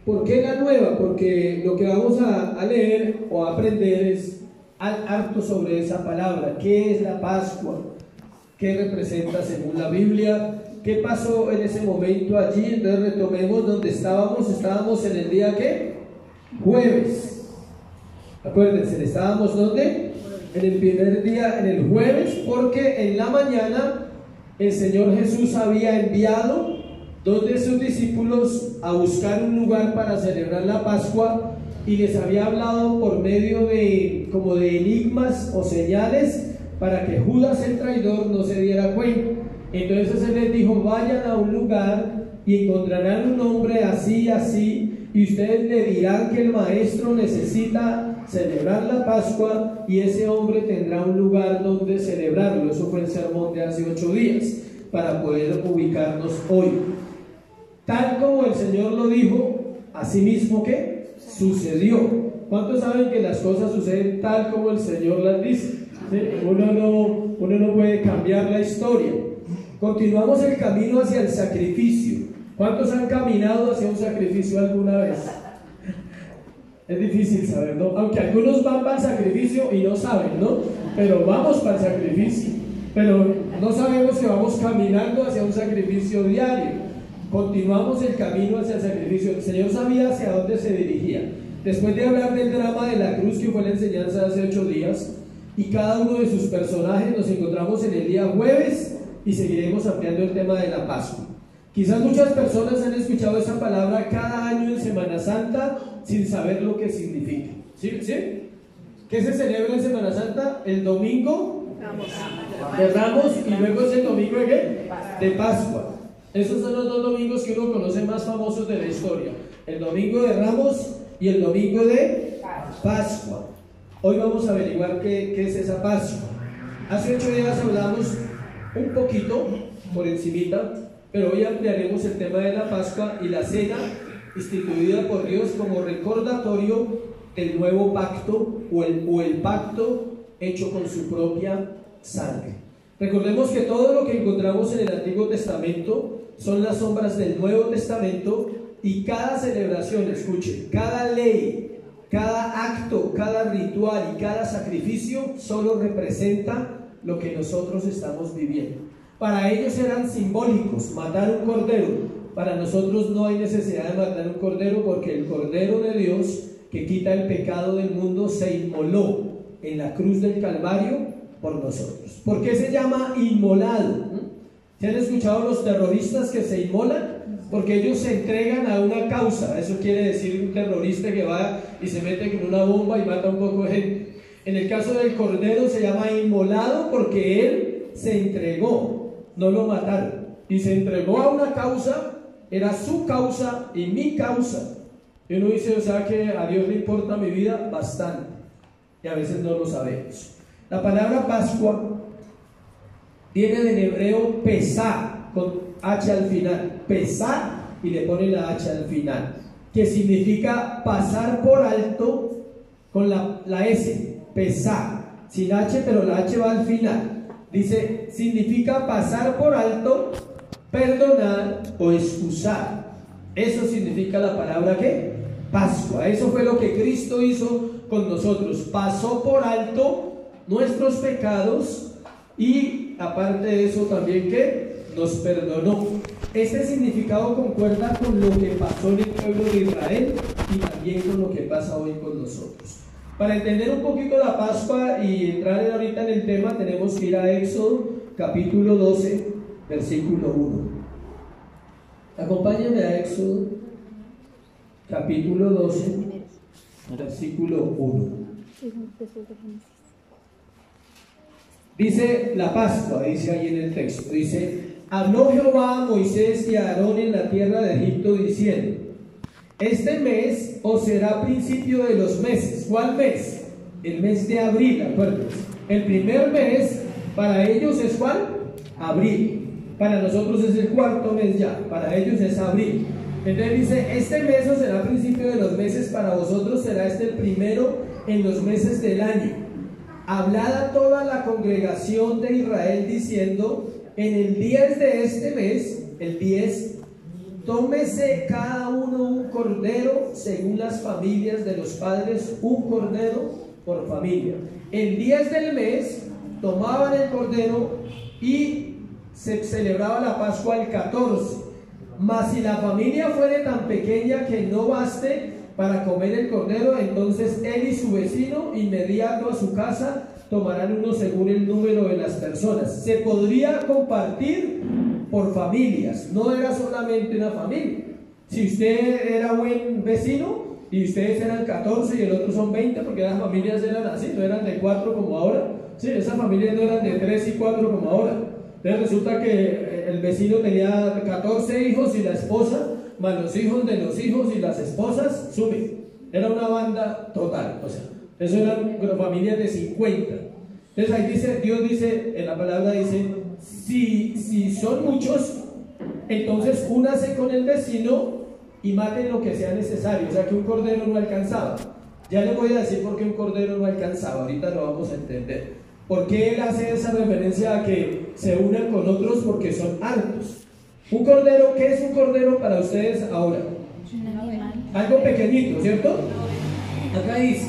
¿Por qué la nueva? Porque lo que vamos a leer o a aprender es harto sobre esa palabra. ¿Qué es la Pascua? ¿Qué representa según la Biblia? ¿Qué pasó en ese momento allí? Entonces retomemos donde estábamos. Estábamos en el día ¿qué? Jueves. Acuérdense, estábamos ¿dónde? En el primer día, en el jueves, porque en la mañana el Señor Jesús había enviado dos de sus discípulos a buscar un lugar para celebrar la Pascua y les había hablado por medio de como de enigmas o señales para que Judas el traidor no se diera cuenta. Entonces él les dijo: vayan a un lugar y encontrarán un hombre así y así, y ustedes le dirán que el maestro necesita celebrar la Pascua y ese hombre tendrá un lugar donde celebrarlo. Eso fue el sermón de hace 8 días para poder ubicarnos hoy. Tal como el Señor lo dijo, así mismo que sucedió. ¿Cuántos saben que las cosas suceden tal como el Señor las dice? ¿Sí? Uno no puede cambiar la historia. Continuamos el camino hacia el sacrificio. ¿Cuántos han caminado hacia un sacrificio alguna vez? Es difícil saber, ¿no? Aunque algunos van para el sacrificio y no saben, ¿no? Pero vamos para el sacrificio. Pero no sabemos que vamos caminando hacia un sacrificio diario. Continuamos el camino hacia el sacrificio. El Señor sabía hacia dónde se dirigía. Después de hablar del drama de la cruz, que fue la enseñanza de hace 8 días, y cada uno de sus personajes, nos encontramos en el día jueves y seguiremos ampliando el tema de la Pascua. Quizás muchas personas han escuchado esa palabra cada año en Semana Santa sin saber lo que significa. ¿Sí? ¿Qué se celebra en Semana Santa? El domingo de Ramos y luego es el domingo de Pascua. Esos son los 2 domingos que uno conoce más famosos de la historia: el domingo de Ramos y el domingo de Pascua. Hoy vamos a averiguar qué es esa Pascua. Hace 8 días hablamos un poquito por encimita, pero hoy ampliaremos el tema de la Pascua y la cena instituida por Dios como recordatorio del nuevo pacto o el pacto hecho con su propia sangre. Recordemos que todo lo que encontramos en el Antiguo Testamento son las sombras del Nuevo Testamento, y cada celebración, escuchen, cada ley, cada acto, cada ritual y cada sacrificio solo representa lo que nosotros estamos viviendo. Para ellos eran simbólicos, matar un cordero. Para nosotros no hay necesidad de matar un cordero, porque el Cordero de Dios que quita el pecado del mundo se inmoló en la cruz del Calvario por nosotros. ¿Por qué se llama inmolado? ¿Se han escuchado los terroristas que se inmolan? Porque ellos se entregan a una causa. Eso quiere decir un terrorista que va y se mete con una bomba y mata un poco de gente. En el caso del Cordero se llama inmolado porque él se entregó, no lo mataron, y se entregó a una causa. Era su causa y mi causa. Y uno dice: o sea que a Dios le importa mi vida bastante, y a veces no lo sabemos. La palabra Pascua viene del hebreo pesá, con H al final, pesá, y le pone la H al final, que significa pasar por alto, con la S, pesá, sin H, pero la H va al final. Dice, significa pasar por alto, perdonar o excusar. Eso significa la palabra ¿qué? Pascua. Eso fue lo que Cristo hizo con nosotros. Pasó por alto nuestros pecados y aparte de eso también ¿qué? Nos perdonó. Este significado concuerda con lo que pasó en el pueblo de Israel y también con lo que pasa hoy con nosotros. Para entender un poquito la Pascua y entrar ahorita en el tema, tenemos que ir a Éxodo capítulo 12, versículo 1. Acompáñenme a Éxodo capítulo 12, versículo 1. Dice la Pascua, dice ahí en el texto, dice: habló Jehová a Moisés y a Aarón en la tierra de Egipto diciendo: este mes os será principio de los meses. ¿Cuál mes? El mes de abril, acuérdense. El primer mes para ellos es ¿cuál? Abril. Para nosotros es el cuarto mes ya, para ellos es abril. Entonces dice: este mes os será principio de los meses, para vosotros será este el primero en los meses del año. Hablad a toda la congregación de Israel diciendo: en el 10 de este mes, el 10, tómese cada uno un cordero según las familias de los padres, un cordero por familia. El 10 del mes tomaban el cordero y se celebraba la Pascua el 14. Mas si la familia fuere tan pequeña que no baste para comer el cordero, entonces él y su vecino inmediato a su casa tomarán uno según el número de las personas. Se podría compartir por familias, no era solamente una familia. Si usted era buen vecino y ustedes eran 14 y el otro son 20, porque las familias eran así, no eran de 4 como ahora. Sí, esas familias no eran de 3 y 4 como ahora. Entonces resulta que el vecino tenía 14 hijos y la esposa, más los hijos de los hijos y las esposas, sume. Era una banda total, o sea, eso eran familias de 50. Entonces ahí dice, Dios dice, en la palabra dice, si son muchos, entonces únase con el vecino y maten lo que sea necesario. O sea que un cordero no alcanzaba. Ya les voy a decir por qué un cordero no alcanzaba, ahorita lo vamos a entender. ¿Por qué él hace esa referencia a que se unan con otros? Porque son hartos. Un cordero, ¿qué es un cordero para ustedes ahora? Algo pequeñito, ¿cierto? Acá dice,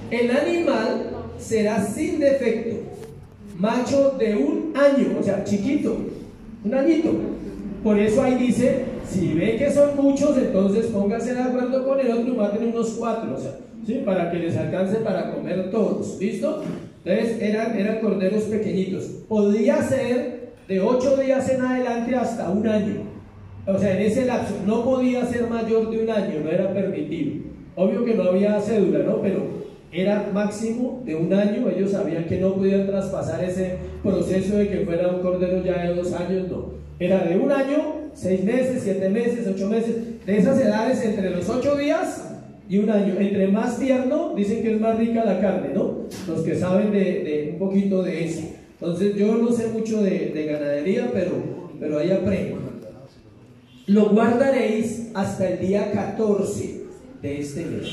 el animal será sin defecto, macho de 1 año, o sea, chiquito, 1 añito. Por eso ahí dice, si ve que son muchos, entonces pónganse de acuerdo con el otro y maten unos 4, o sea, ¿sí? Para que les alcance para comer todos, ¿listo? Entonces eran corderos pequeñitos. Podía ser de 8 días en adelante hasta 1 año. O sea, en ese lapso no podía ser mayor de 1 año, no era permitido. Obvio que no había cédula, ¿no? Pero era máximo de 1 año. Ellos sabían que no podían traspasar ese proceso de que fuera un cordero ya de 2 años, no. Era de 1 año, 6 meses, 7 meses, 8 meses. De esas edades entre los 8 días y 1 año. Entre más tierno, dicen que es más rica la carne, ¿no? Los que saben de un poquito de eso. Entonces yo no sé mucho de ganadería, pero ahí aprendo. Lo guardaréis hasta el día 14 de este mes.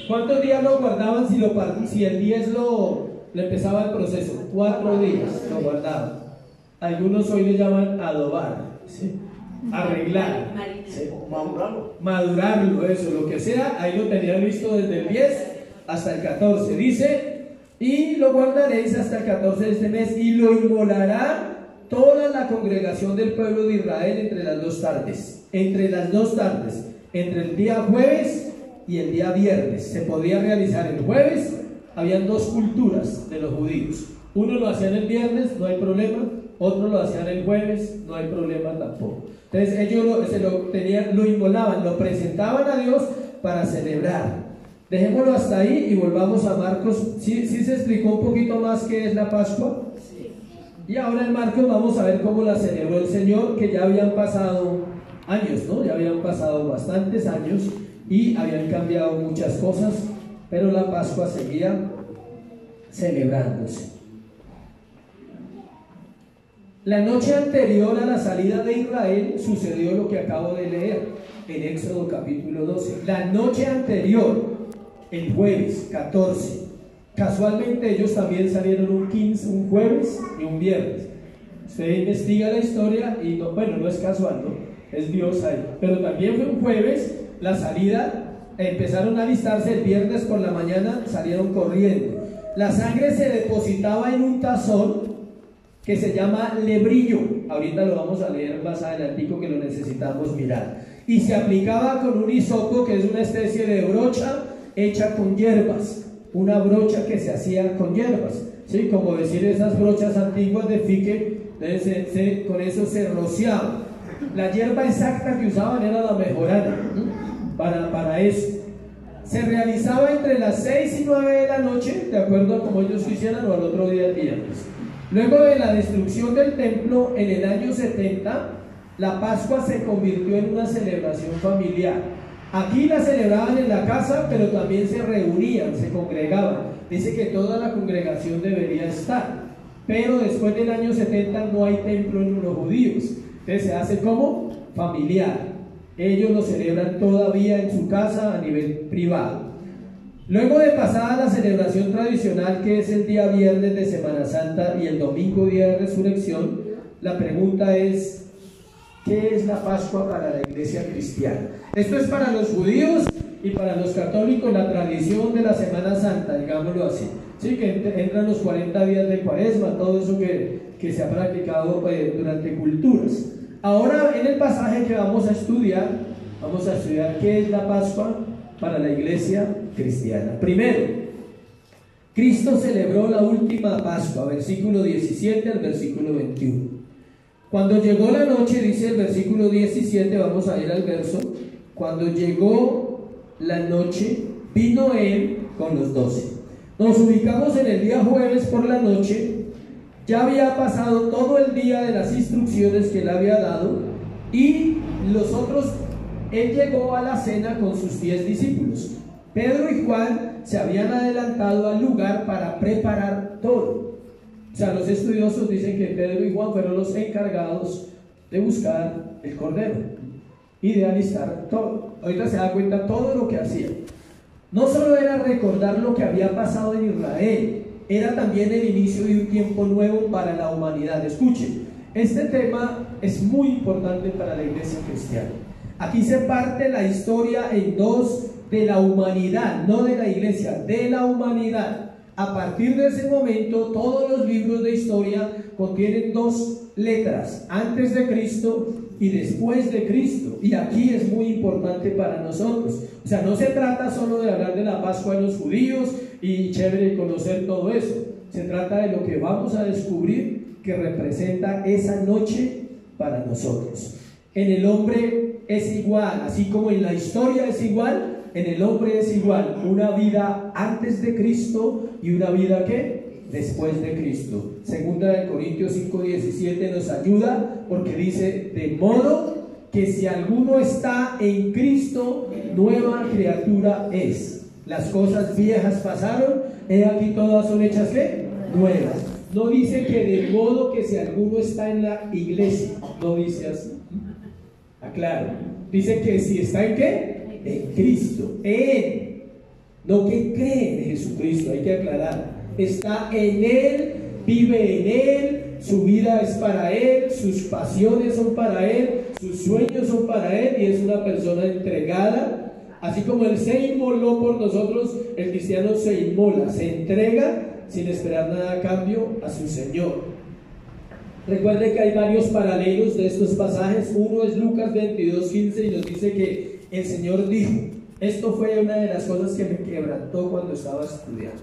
¿Cuántos días lo guardaban si el 10 le empezaba el proceso? 4 días lo guardaban. Algunos hoy le llaman adobar, ¿sí? Arreglar, ¿sí? Madurarlo, eso, lo que sea. Ahí lo tenían listo desde el 10 hasta el 14. Dice, y lo guardaréis hasta el 14 de este mes, y lo inmolará toda la congregación del pueblo de Israel entre las 2 tardes. Entre las 2 tardes, entre el día jueves y el día viernes. Se podía realizar el jueves. Habían 2 culturas de los judíos. Uno lo hacían el viernes, no hay problema. Otro lo hacían el jueves, no hay problema tampoco. Entonces ellos lo inmolaban, lo presentaban a Dios para celebrar. Dejémoslo hasta ahí y volvamos a Marcos. ¿Sí se explicó un poquito más qué es la Pascua? Sí. Y ahora en Marcos vamos a ver cómo la celebró el Señor, que ya habían pasado años, ¿no? Ya habían pasado bastantes años y habían cambiado muchas cosas, pero la Pascua seguía celebrándose. La noche anterior a la salida de Israel sucedió lo que acabo de leer en Éxodo capítulo 12. La noche anterior, el jueves 14, casualmente ellos también salieron un jueves y un viernes. Usted investiga la historia y no es casual, ¿no? Es Dios ahí. Pero también fue un jueves la salida, empezaron a alistarse el viernes por la mañana, salieron corriendo. La sangre se depositaba en un tazón que se llama lebrillo. Ahorita lo vamos a leer más adelantico, que lo necesitamos mirar. Y se aplicaba con un hisopo, que es una especie de brocha hecha con hierbas. Una brocha que se hacía con hierbas, ¿sí? Como decir esas brochas antiguas de fique, con eso se rociaba. La hierba exacta que usaban era la mejorana, para eso. Se realizaba entre las 6 y 9 de la noche, de acuerdo a como ellos quisieran, o al otro día, el viernes. Luego de la destrucción del templo en el año 70, la Pascua se convirtió en una celebración familiar. Aquí la celebraban en la casa, pero también se reunían, se congregaban. Dice que toda la congregación debería estar, pero después del año 70 no hay templo en los judíos. Entonces se hace como familiar. Ellos lo celebran todavía en su casa a nivel privado. Luego de pasada la celebración tradicional, que es el día viernes de Semana Santa y el domingo día de resurrección, la pregunta es, ¿Qué es la Pascua para la iglesia cristiana? Esto es para los judíos y para los católicos la tradición de la Semana Santa, digámoslo así. Sí, que entran los 40 días de Cuaresma, todo eso que se ha practicado durante culturas. Ahora en el pasaje que vamos a estudiar qué es la Pascua para la iglesia cristiana. Primero, Cristo celebró la última Pascua, versículo 17 al versículo 21. Cuando llegó la noche, dice el versículo 17, vamos a ir al verso. Cuando llegó la noche, vino Él con los 12. Nos ubicamos en el día jueves por la noche. Ya había pasado todo el día de las instrucciones que Él había dado. Y Él llegó a la cena con sus 10 discípulos. Pedro y Juan se habían adelantado al lugar para preparar todo. O sea, los estudiosos dicen que Pedro y Juan fueron los encargados de buscar el cordero y de alistar todo. Ahorita se da cuenta todo lo que hacían. No solo era recordar lo que había pasado en Israel, era también el inicio de un tiempo nuevo para la humanidad. Escuchen, este tema es muy importante para la iglesia cristiana. Aquí se parte la historia en dos, de la humanidad, no de la iglesia, de la humanidad. A partir de ese momento, todos los libros de historia contienen dos letras, antes de Cristo y después de Cristo. Y aquí es muy importante para nosotros. O sea, no se trata solo de hablar de la Pascua de los judíos y chévere conocer todo eso. Se trata de lo que vamos a descubrir que representa esa noche para nosotros. En el hombre es igual, así como en la historia es igual. En el hombre es igual, una vida antes de Cristo y una vida ¿qué? Después de Cristo. Segunda de Corintios 5:17 nos ayuda porque dice: de modo que si alguno está en Cristo, nueva criatura es. Las cosas viejas pasaron, he aquí todas son hechas ¿qué? Nuevas. No dice que de modo que si alguno está en la iglesia, no dice así. Aclaro, dice que si está en ¿qué? En Cristo, en, no que cree en Jesucristo, hay que aclarar, está en Él, vive en Él, su vida es para Él, sus pasiones son para Él, sus sueños son para Él, y es una persona entregada. Así como Él se inmoló por nosotros, el cristiano se inmola, se entrega sin esperar nada a cambio a su Señor. Recuerde que hay varios paralelos de estos pasajes. Uno es Lucas 22:15 y nos dice que el Señor dijo, esto fue una de las cosas que me quebrantó cuando estaba estudiando,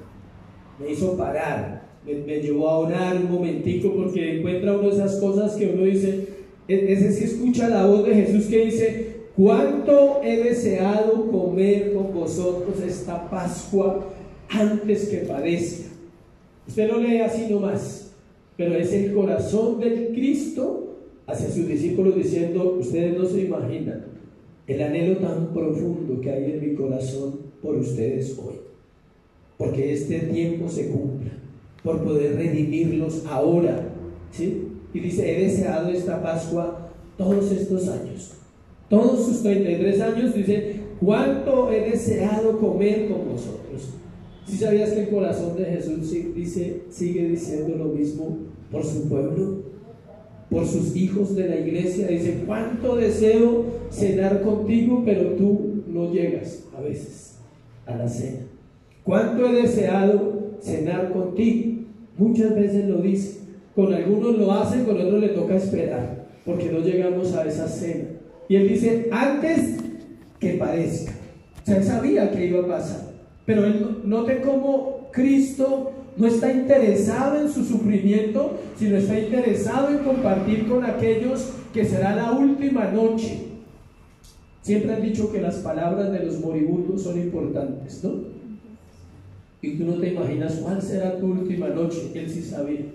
me hizo parar, me llevó a orar un momentico, porque encuentra uno de esas cosas que uno dice, ese sí escucha la voz de Jesús que dice: cuánto he deseado comer con vosotros esta Pascua antes que padezca. Usted lo lee así nomás, pero es el corazón del Cristo hacia sus discípulos diciendo: ustedes no se imaginan el anhelo tan profundo que hay en mi corazón por ustedes hoy, porque este tiempo se cumpla, por poder redimirlos ahora, ¿sí? Y dice: he deseado esta Pascua todos estos años, todos sus 33 años. Dice: cuánto he deseado comer con vosotros. ¿Sí sabías que el corazón de Jesús sigue diciendo lo mismo por su pueblo, por sus hijos de la iglesia? Dice: cuánto deseo cenar contigo, pero tú no llegas a veces a la cena. Cuánto he deseado cenar contigo. Muchas veces lo dice. Con algunos lo hace, con otros le toca esperar, porque no llegamos a esa cena. Y Él dice: antes que padezca. O sea, Él sabía que iba a pasar, pero Él, note cómo Cristo no está interesado en su sufrimiento, sino está interesado en compartir con aquellos que será la última noche. Siempre han dicho que las palabras de los moribundos son importantes, ¿no? Y tú no te imaginas cuál será tu última noche. Él sí sabía.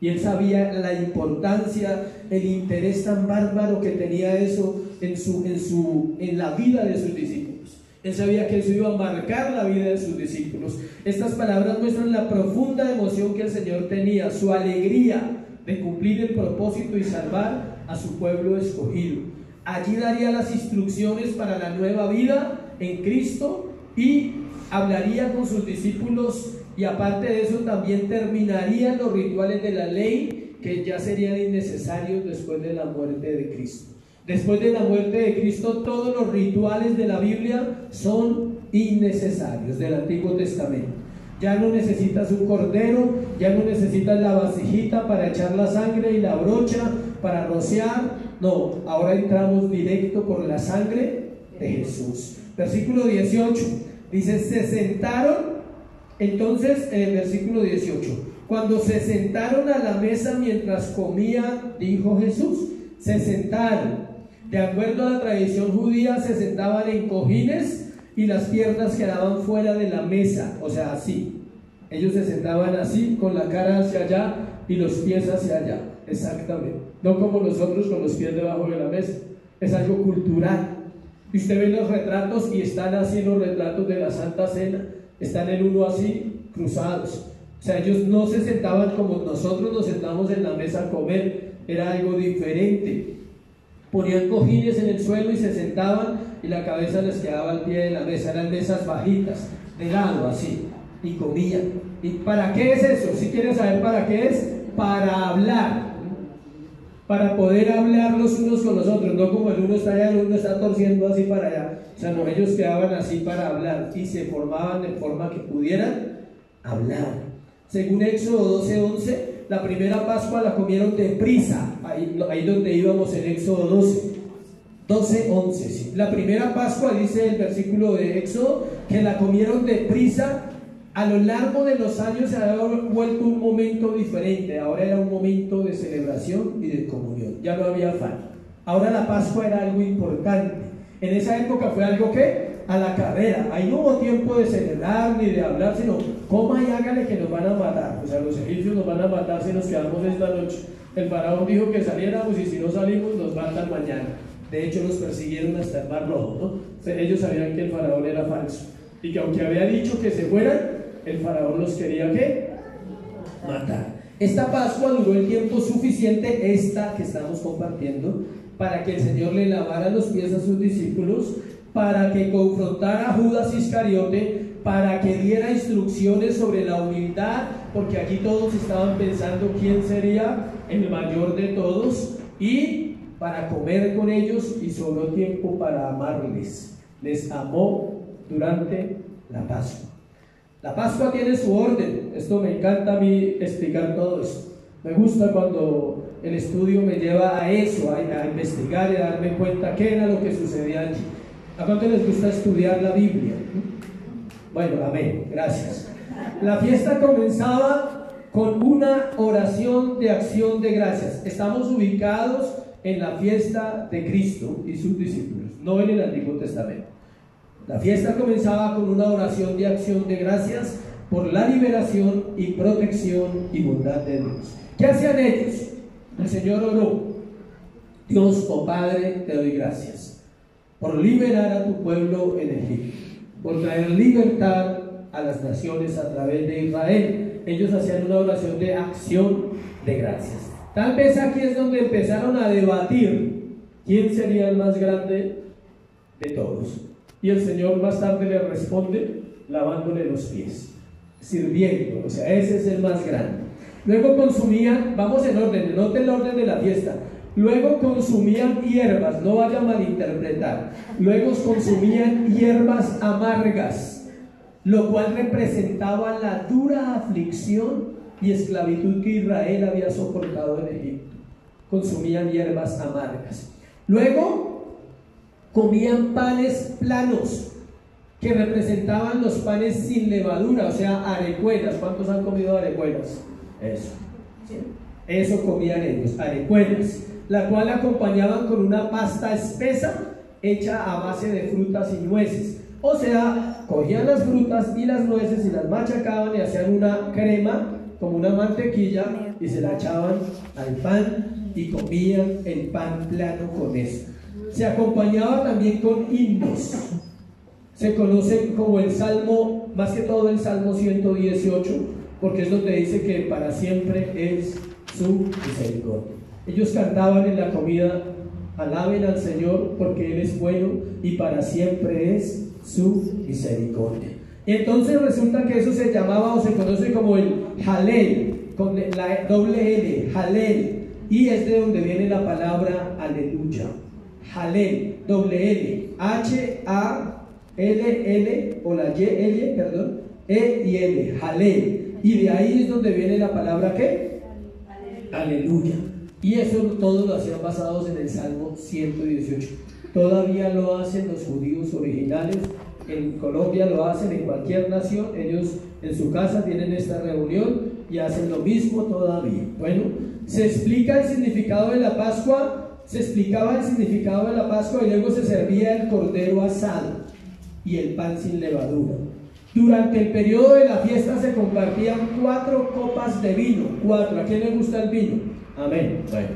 Y Él sabía la importancia, el interés tan bárbaro que tenía eso en la vida de sus discípulos. Él sabía que eso iba a marcar la vida de sus discípulos. Estas palabras muestran la profunda emoción que el Señor tenía, su alegría de cumplir el propósito y salvar a su pueblo escogido. Allí daría las instrucciones para la nueva vida en Cristo y hablaría con sus discípulos, y aparte de eso también terminarían los rituales de la ley que ya serían innecesarios después de la muerte de Cristo. Después de la muerte de Cristo, todos los rituales de la Biblia son innecesarios del Antiguo Testamento. Ya no necesitas un cordero, ya no necesitas la vasijita para echar la sangre y la brocha para rociar. No, ahora entramos directo por la sangre de Jesús. Versículo 18 dice: se sentaron. Entonces, en el versículo 18, cuando se sentaron a la mesa mientras comían, dijo Jesús, se sentaron. De acuerdo a la tradición judía, se sentaban en cojines y las piernas quedaban fuera de la mesa, o sea, así. Ellos se sentaban así, con la cara hacia allá y los pies hacia allá, exactamente. No como nosotros con los pies debajo de la mesa, es algo cultural. Y usted ve los retratos y están así los retratos de la Santa Cena, están el uno así, cruzados. O sea, ellos no se sentaban como nosotros nos sentamos en la mesa a comer, era algo diferente. Ponían cojines en el suelo y se sentaban y la cabeza les quedaba al pie de la mesa. Eran mesas bajitas, de lado así, y comían. ¿Y para qué es eso? Si quieres saber para qué es, para hablar, para poder hablar los unos con los otros, no como el uno está allá, el uno está torciendo así para allá. O sea, no, ellos quedaban así para hablar y se formaban de forma que pudieran hablar. Según Éxodo 12:11, la primera Pascua la comieron deprisa, ahí donde íbamos en Éxodo 12:11, sí. La primera Pascua, dice el versículo de Éxodo, que la comieron deprisa. A lo largo de los años se había vuelto un momento diferente. Ahora era un momento de celebración y de comunión, ya no había afán. Ahora la Pascua era algo importante. En esa época fue algo que a la carrera, ahí no hubo tiempo de celebrar ni de hablar, sino coma y hágale que nos van a matar. O sea, los egipcios nos van a matar si nos quedamos esta noche. El faraón dijo que saliéramos y si no salimos nos matan mañana. De hecho, nos persiguieron hasta el Mar Rojo, ¿no? O sea, ellos sabían que el faraón era falso y que aunque había dicho que se fueran, el faraón los quería ¿qué? Matar. Esta Pascua duró el tiempo suficiente, esta que estamos compartiendo, para que el Señor le lavara los pies a sus discípulos, para que confrontara a Judas Iscariote, para que diera instrucciones sobre la humildad, porque aquí todos estaban pensando quién sería el mayor de todos, y para comer con ellos, y sobró tiempo para amarles. Les amó durante la Pascua. La Pascua tiene su orden. Esto me encanta a mí explicar todo esto. Me gusta cuando el estudio me lleva a eso, a investigar y a darme cuenta qué era lo que sucedía allí. ¿A cuánto les gusta estudiar la Biblia? Bueno, amén, gracias. La fiesta comenzaba con una oración de acción de gracias. Estamos ubicados en la fiesta de Cristo y sus discípulos, no en el Antiguo Testamento. La fiesta comenzaba con una oración de acción de gracias por la liberación y protección y bondad de Dios. ¿Qué hacían ellos? El Señor oró: Dios, oh Padre, te doy gracias por liberar a tu pueblo en Egipto, por traer libertad a las naciones a través de Israel. Ellos hacían una oración de acción de gracias. Tal vez aquí es donde empezaron a debatir quién sería el más grande de todos. Y el Señor más tarde le responde lavándole los pies, sirviendo, o sea, ese es el más grande. Luego consumían, vamos en orden, noten el orden de la fiesta. Luego consumían hierbas, no vaya a malinterpretar. Luego consumían hierbas amargas, lo cual representaba la dura aflicción y esclavitud que Israel había soportado en Egipto. Consumían hierbas amargas. Luego comían panes planos, que representaban los panes sin levadura, o sea, arecuelas. ¿Cuántos han comido arecuelas? Eso comían ellos, arecuelas, la cual acompañaban con una pasta espesa hecha a base de frutas y nueces. O sea, cogían las frutas y las nueces y las machacaban y hacían una crema, como una mantequilla, y se la echaban al pan y comían el pan plano con eso. Se acompañaba también con himnos. Se conoce como el Salmo, más que todo el Salmo 118, porque es donde dice que para siempre es su misericordia. Ellos cantaban en la comida: alaben al Señor porque Él es bueno y para siempre es su misericordia. Y entonces resulta que eso se llamaba o se conoce como el Halel, con la doble L, Halel, y es de donde viene la palabra aleluya. Halel, doble L, H-A-L-L, o la Y-L, perdón, E y L, Halel. Y de ahí es donde viene la palabra ¿qué? Aleluya. Y eso todos lo hacían basados en el Salmo 118. Todavía lo hacen los judíos originales. En Colombia lo hacen, en cualquier nación. Ellos en su casa tienen esta reunión y hacen lo mismo todavía. Bueno, se explica el significado de la Pascua. Se explicaba el significado de la Pascua y luego se servía el cordero asado y el pan sin levadura. Durante el periodo de la fiesta se compartían 4 copas de vino. 4. ¿A quién le gusta el vino? Amén. Bueno.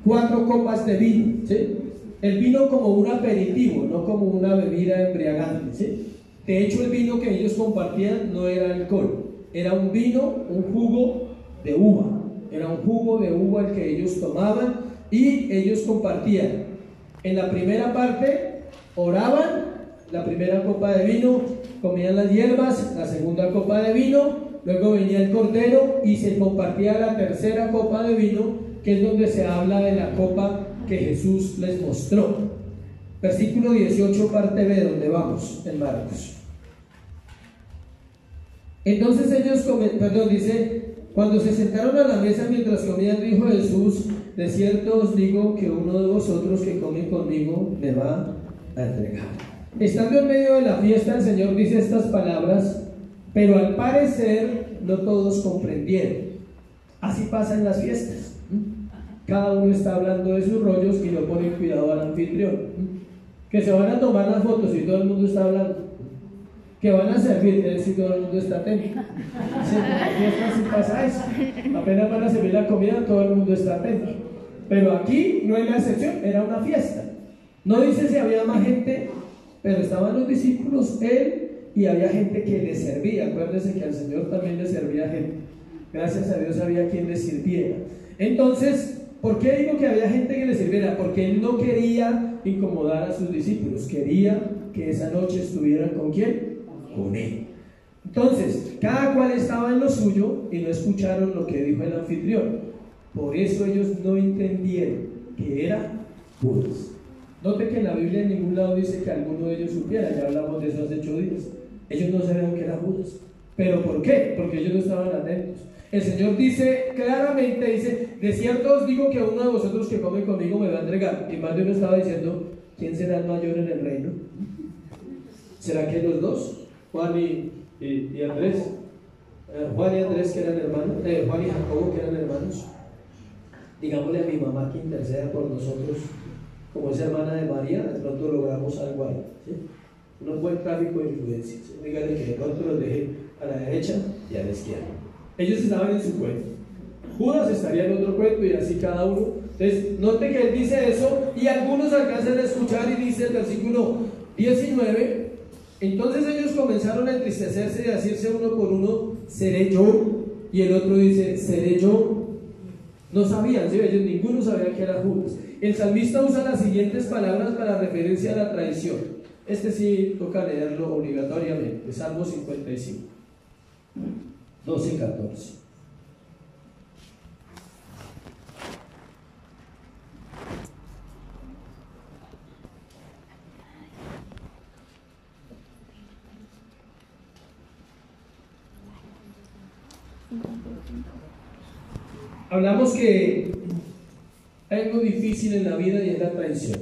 4 copas de vino, ¿sí? El vino como un aperitivo, no como una bebida embriagante, ¿sí? De hecho, el vino que ellos compartían no era alcohol, era un vino, un jugo de uva. Era un jugo de uva el que ellos tomaban y ellos compartían. En la primera parte oraban, la primera copa de vino, comían las hierbas, la segunda copa de vino, luego venía el cordero y se compartía la tercera copa de vino, que es donde se habla de la copa que Jesús les mostró. Versículo 18, parte B, donde vamos, en Marcos. Entonces ellos dice, cuando se sentaron a la mesa mientras comían, dijo Jesús, de cierto os digo que uno de vosotros que come conmigo me va a entregar. Estando en medio de la fiesta, el Señor dice estas palabras, pero al parecer no todos comprendieron. Así pasa en las fiestas. Cada uno está hablando de sus rollos y no ponen cuidado al anfitrión. Que se van a tomar las fotos y todo el mundo está hablando. Que van a servir si todo el mundo está atento. En las fiestas sí pasa eso. Apenas van a servir la comida, todo el mundo está atento. Pero aquí no es la excepción, era una fiesta. No dice si había más gente, pero estaban los discípulos, él, y había gente que le servía. Acuérdense que al Señor también le servía gente. Gracias a Dios había quien le sirviera. Entonces, ¿por qué digo que había gente que le sirviera? Porque él no quería incomodar a sus discípulos, quería que esa noche estuvieran ¿con quién? Con él. Entonces, cada cual estaba en lo suyo y no escucharon lo que dijo el anfitrión. Por eso ellos no entendieron que era Judas. Note que en la Biblia en ningún lado dice que alguno de ellos supiera, ya hablamos de eso hace 8 días. Ellos no sabían que era Judas. ¿Pero por qué? Porque ellos no estaban atentos. El Señor dice claramente, dice, de cierto os digo que uno de vosotros que come conmigo me va a entregar. Y más de uno estaba diciendo, ¿quién será el mayor en el reino? ¿Será que los dos? Juan y Andrés. Juan y Andrés que eran hermanos, Juan y Jacobo que eran hermanos. Digámosle a mi mamá que interceda por nosotros, como es hermana de María, de pronto logramos algo ahí, ¿sí? Un buen tráfico de influencia, ¿sí? Dígale que de pronto los deje a la derecha y a la izquierda. Ellos estaban en su cuento, Judas estaría en otro cuento y así cada uno. Entonces, note que él dice eso y algunos alcanzan a escuchar y dice el versículo 19, entonces ellos comenzaron a entristecerse y a decirse uno por uno, ¿seré yo? Y el otro dice, ¿seré yo? No sabían, ¿sí? Ellos ninguno sabía que era Judas. El salmista usa las siguientes palabras para referencia a la traición. Este sí toca leerlo obligatoriamente, Salmo 55, 12-14. Hablamos que hay algo difícil en la vida y es la traición.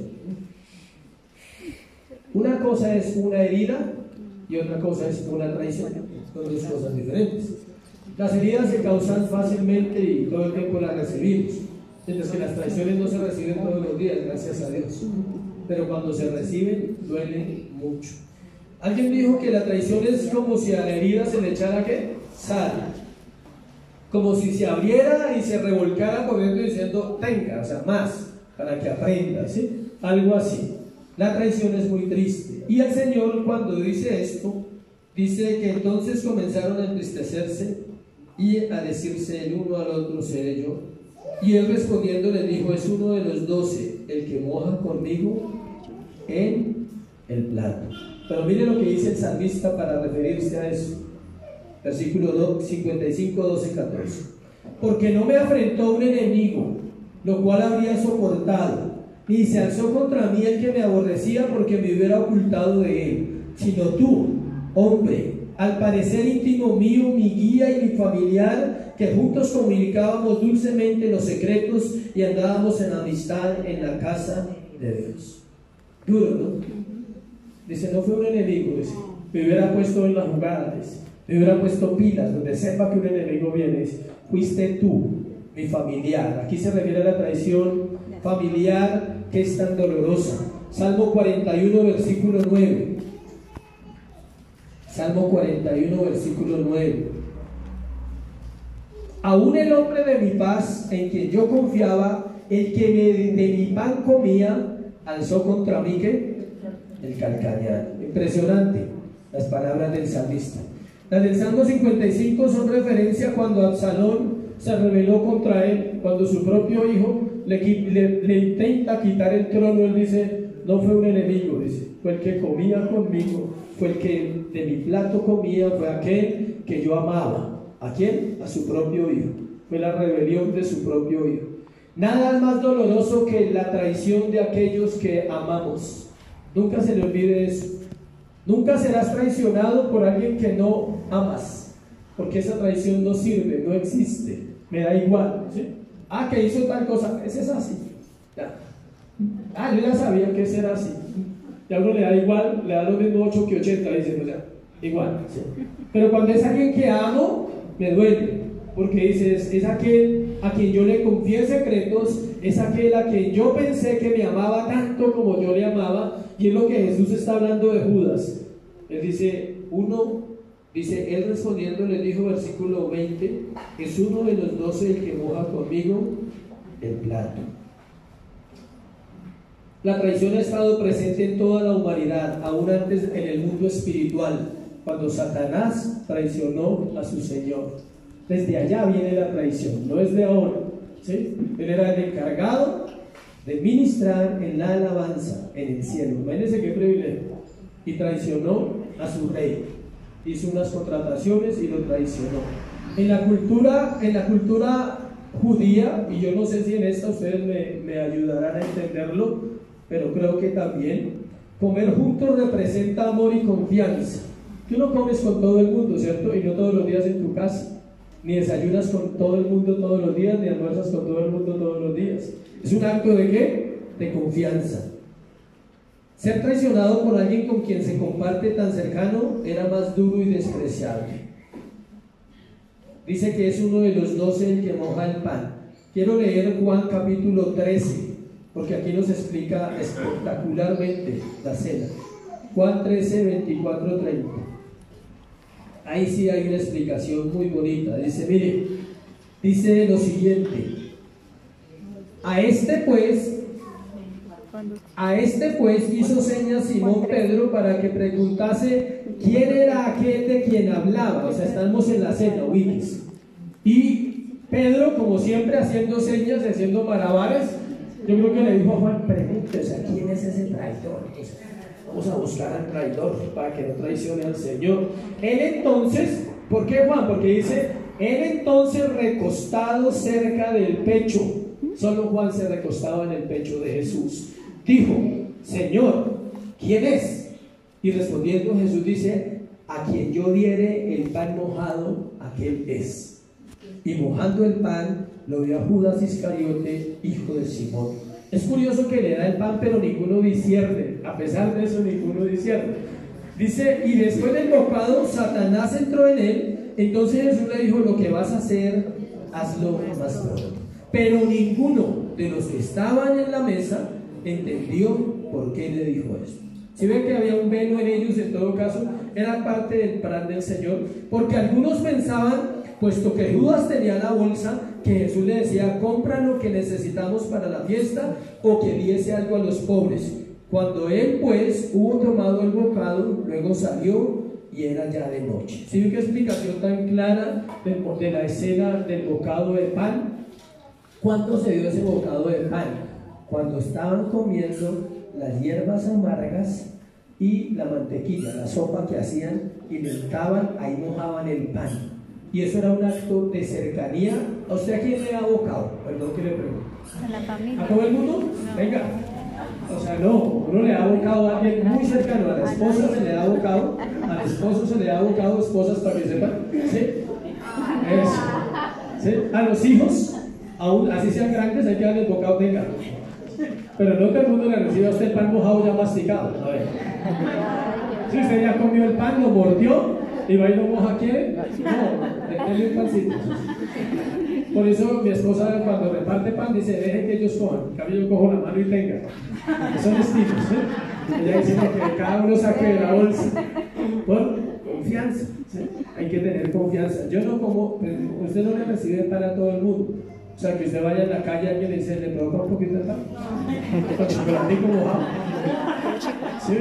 Una cosa es una herida y otra cosa es una traición. Son dos cosas diferentes. Las heridas se causan fácilmente y todo el tiempo las recibimos, mientras que las traiciones no se reciben todos los días, gracias a Dios. Pero cuando se reciben, duelen mucho. Alguien dijo que la traición es como si a la herida se le echara ¿qué? Sal. Como si se abriera y se revolcara por dentro diciendo, tenga, o sea, más, para que aprenda, ¿sí? Algo así. La traición es muy triste. Y el Señor, cuando dice esto, dice que entonces comenzaron a entristecerse y a decirse el uno al otro, seré yo. Y él respondiendo le dijo, es uno de los 12, el que moja conmigo en el plato. Pero mire lo que dice el salmista para referirse a eso. Versículo 55, 12, 14. Porque no me afrentó un enemigo, lo cual habría soportado, ni se alzó contra mí el que me aborrecía porque me hubiera ocultado de él, sino tú, hombre, al parecer íntimo mío, mi guía y mi familiar, que juntos comunicábamos dulcemente los secretos y andábamos en amistad en la casa de Dios. Duro, ¿no? Dice, no fue un enemigo, dice, me hubiera puesto en las jugadas, me hubiera puesto pilas, donde sepa que un enemigo viene, dice, fuiste tú, mi familiar. Aquí se refiere a la traición familiar que es tan dolorosa. Salmo 41, versículo 9. Salmo 41, versículo 9. Aún el hombre de mi paz, en quien yo confiaba, el que de mi pan comía, alzó contra mí ¿qué? El calcañar. Impresionante las palabras del salmista. Las del Salmo 55 son referencia cuando Absalón se rebeló contra él, cuando su propio hijo le intenta quitar el trono. Él dice, no fue un enemigo, dice, fue el que comía conmigo, fue el que de mi plato comía, fue aquel que yo amaba. ¿A quién? A su propio hijo. Fue la rebelión de su propio hijo. Nada más doloroso que la traición de aquellos que amamos. Nunca se le olvide eso. Nunca serás traicionado por alguien que no amas, porque esa traición no sirve, no existe, me da igual, ¿sí? Ah, que hizo tal cosa, ese es así. Ya. Ah, yo ya sabía que ese era así. Ya uno le da igual, le da lo mismo 8 que 80, dice, o sea, igual, ¿sí? Pero cuando es alguien que amo, me duele, porque dices, es aquel a quien yo le confié secretos, es aquel a quien yo pensé que me amaba tanto como yo le amaba. Y es lo que Jesús está hablando de Judas. Él dice, él respondiendo le dijo, versículo 20, es uno de los 12 el que moja conmigo el plato. La traición ha estado presente en toda la humanidad, aún antes en el mundo espiritual, cuando Satanás traicionó a su Señor. Desde allá viene la traición, no es de ahora, ¿sí? Él era el encargado de ministrar en la alabanza en el cielo. Imagínense qué privilegio. Y traicionó a su rey. Hizo unas contrataciones y lo traicionó. En la cultura judía, y yo no sé si en esta ustedes me ayudarán a entenderlo, pero creo que también, comer juntos representa amor y confianza. Tú no comes con todo el mundo, ¿cierto? Y no todos los días en tu casa. Ni desayunas con todo el mundo todos los días, ni almuerzas con todo el mundo todos los días. ¿Es un acto de qué? De confianza. Ser traicionado por alguien con quien se comparte tan cercano era más duro y despreciable. Dice que es uno de los 12 el que moja el pan. Quiero leer Juan capítulo 13, porque aquí nos explica espectacularmente la cena. Juan 13, 24, 30. Ahí sí hay una explicación muy bonita. Dice, mire, dice lo siguiente: a este pues hizo señas Simón Pedro para que preguntase quién era aquel de quien hablaba. O sea, estamos en la cena, ubiques. Y Pedro, como siempre, haciendo señas, haciendo malabares, yo creo que le dijo a Juan, pregunte, o sea, ¿quién es ese traidor? Pues, vamos a buscar al traidor para que no traicione al Señor. Él entonces, ¿por qué, Juan? Porque dice, él entonces recostado cerca del pecho, solo Juan se recostaba en el pecho de Jesús, dijo, Señor, ¿quién es? Y respondiendo Jesús dice, a quien yo diere el pan mojado, aquel es. Y mojando el pan, lo dio a Judas Iscariote, hijo de Simón. Es curioso que le da el pan, pero ninguno discierne. A pesar de eso, ninguno discierne. Dice, y después del bocado, Satanás entró en él. Entonces Jesús le dijo, lo que vas a hacer, hazlo más pronto. Pero ninguno de los que estaban en la mesa entendió por qué le dijo esto. Si ven que había un velo en ellos, en todo caso, era parte del plan del Señor. Porque algunos pensaban, puesto que Judas tenía la bolsa, que Jesús le decía, compra lo que necesitamos para la fiesta, o que diese algo a los pobres. Cuando él pues hubo tomado el bocado, luego salió y era ya de noche. ¿Sí ven qué explicación tan clara de la escena del bocado de pan? ¿Cuándo se dio ese bocado de pan? Cuando estaban comiendo las hierbas amargas y la mantequilla, la sopa que hacían, y le untaban, ahí mojaban el pan. Y eso era un acto de cercanía. ¿A usted a quién le ha bocado? Perdón que le pregunto. A la familia. ¿A todo el mundo? No. Venga, O sea, no, uno le da bocado a alguien muy cercano, a la esposa se le da bocado, al esposo se le da bocado, esposas para que sepan, ¿sí? Eso, ¿sí? A los hijos, aún así sean grandes, hay que darles bocado, venga. Pero no todo el mundo le recibe a usted el pan mojado ya masticado, a ver. Si usted ya comió el pan, lo mordió y va y lo moja, ¿quiere? No, denle un pancito. Por eso mi esposa cuando reparte pan dice, dejen que ellos cojan. En cambio yo cojo la mano y tenga. Son estilos, ¿eh? Ella dice que cada uno saque de la bolsa. Por confianza, ¿sí? Hay que tener confianza. Yo no como, usted no le recibe pan a todo el mundo. O sea, que usted vaya en la calle y alguien le dice, ¿le provoca un poquito de pan? Con chocolatico mojado. ¿Sí?